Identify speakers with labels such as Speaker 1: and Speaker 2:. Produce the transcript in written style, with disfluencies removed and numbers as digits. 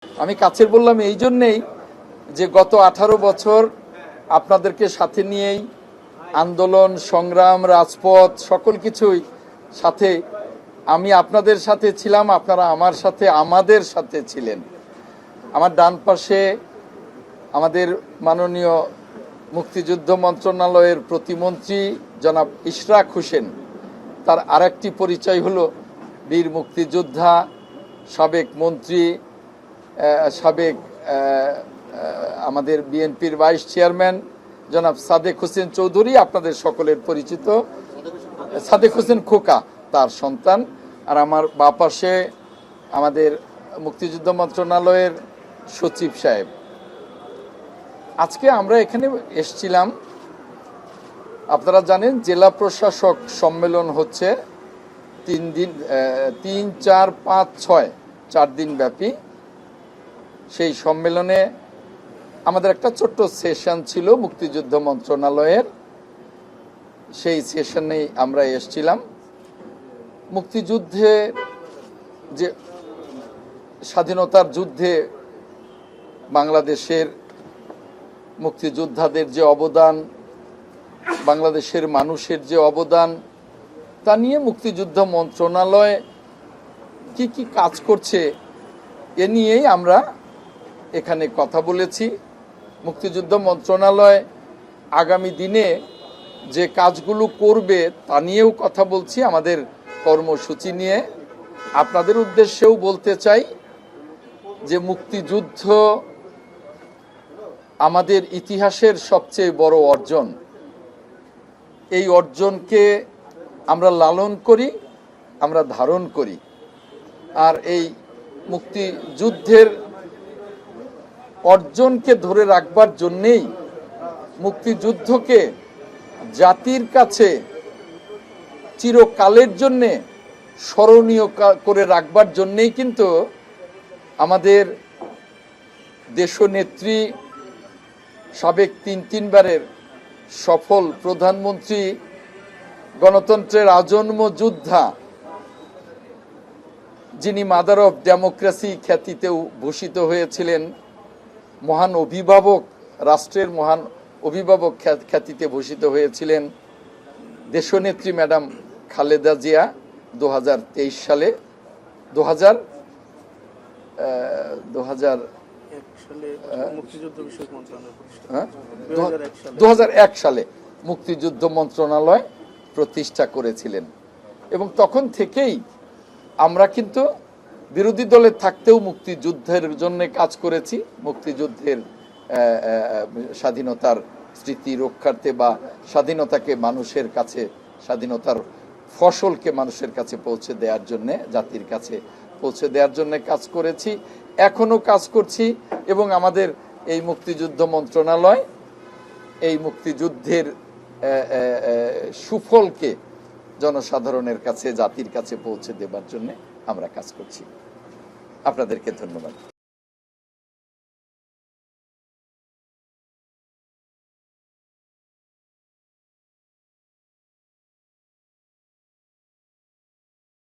Speaker 1: আমি কাছের বললাম এই জন্যেই যে গত 18 বছর আপনাদেরকে সাথে নিয়েই আন্দোলন, সংগ্রাম, রাজপথ সকল কিছুই সাথে আমি আপনাদের সাথে ছিলাম, আপনারা আমার সাথে আমাদের সাথে ছিলেন। আমার ডান পাশে আমাদের মাননীয় মুক্তিযুদ্ধ মন্ত্রণালয়ের প্রতিমন্ত্রী জনাব ইশরাক হোসেন, তার আরেকটি পরিচয় হলো বীর মুক্তিযোদ্ধা, সাবেক মন্ত্রী, সাবেক আমাদের বিএনপির ভাইস চেয়ারম্যান জনাব সাদেক হোসেন চৌধুরী, আপনাদের সকলের পরিচিত সাদেক হোসেন খোকা, তার সন্তান। আর আমার বাঁ পাশে আমাদের মুক্তিযুদ্ধ মন্ত্রণালয়ের সচিব সাহেব। আজকে আমরা এখানে এসেছিলাম, আপনারা জানেন জেলা প্রশাসক সম্মেলন হচ্ছে 3 দিন, 3, 4, 5, 6 4 দিন ব্যাপী। সেই সম্মেলনে আমাদের একটা ছোট্ট সেশন ছিল মুক্তিযুদ্ধ মন্ত্রণালয়ের, সেই সেশনেই আমরা এসেছিলাম। মুক্তিযুদ্ধে যে স্বাধীনতার যুদ্ধে বাংলাদেশের মুক্তিযোদ্ধাদের যে অবদান, বাংলাদেশের মানুষের যে অবদান, তা নিয়ে মুক্তিযুদ্ধ মন্ত্রণালয় কি কি কাজ করছে এ নিয়েই আমরা এখানে কথা বলেছি। মুক্তিযুদ্ধ মন্ত্রণালয় আগামী দিনে যে কাজগুলো করবে তা নিয়েও কথা বলছি, আমাদের কর্মসূচি নিয়ে। আপনাদের উদ্দেশ্যেও বলতে চাই যে মুক্তিযুদ্ধ আমাদের ইতিহাসের সবচেয়ে বড় অর্জন। এই অর্জনকে আমরা লালন করি, আমরা ধারণ করি। আর এই মুক্তিযুদ্ধের অর্জনকে ধরে রাখবার জন্যেই, মুক্তিযুদ্ধকে জাতির কাছে চিরকালের জন্যে স্মরণীয় করে রাখবার জন্যেই কিন্তু আমাদের দেশনেত্রী, সাবেক 3 বারের সফল প্রধানমন্ত্রী, গণতন্ত্রের আজন্ম যোদ্ধা, যিনি মাদার অফ ডেমোক্রেসি খ্যাতিতেও ভূষিত হয়েছিলেন, মহান অভিভাবক, রাষ্ট্রের মহান অভিভাবক খ্যাতিতে ভূষিত হয়েছিলেন দেশনেত্রী ম্যাডাম খালেদা জিয়া 2023 সালে 2001 সালে মুক্তিযুদ্ধ মন্ত্রণালয় প্রতিষ্ঠা করেছিলেন। এবং তখন থেকেই আমরা কিন্তু বিরোধী দলে থাকতেও মুক্তিযুদ্ধের জন্য কাজ করেছি, মুক্তিযুদ্ধের স্বাধীনতার স্মৃতি রক্ষার্থে বা স্বাধীনতাকে মানুষের কাছে, স্বাধীনতার ফসলকে মানুষের কাছে পৌঁছে দেওয়ার জন্যে, জাতির কাছে পৌঁছে দেওয়ার জন্য কাজ করেছি, এখনো কাজ করছি। এবং আমাদের এই মুক্তিযুদ্ধ মন্ত্রণালয় এই মুক্তিযুদ্ধের সুফলকে জনসাধারণের কাছে, জাতির কাছে পৌঁছে দেবার জন্য আমরা কাজ করছি। আপনাদেরকে ধন্যবাদ।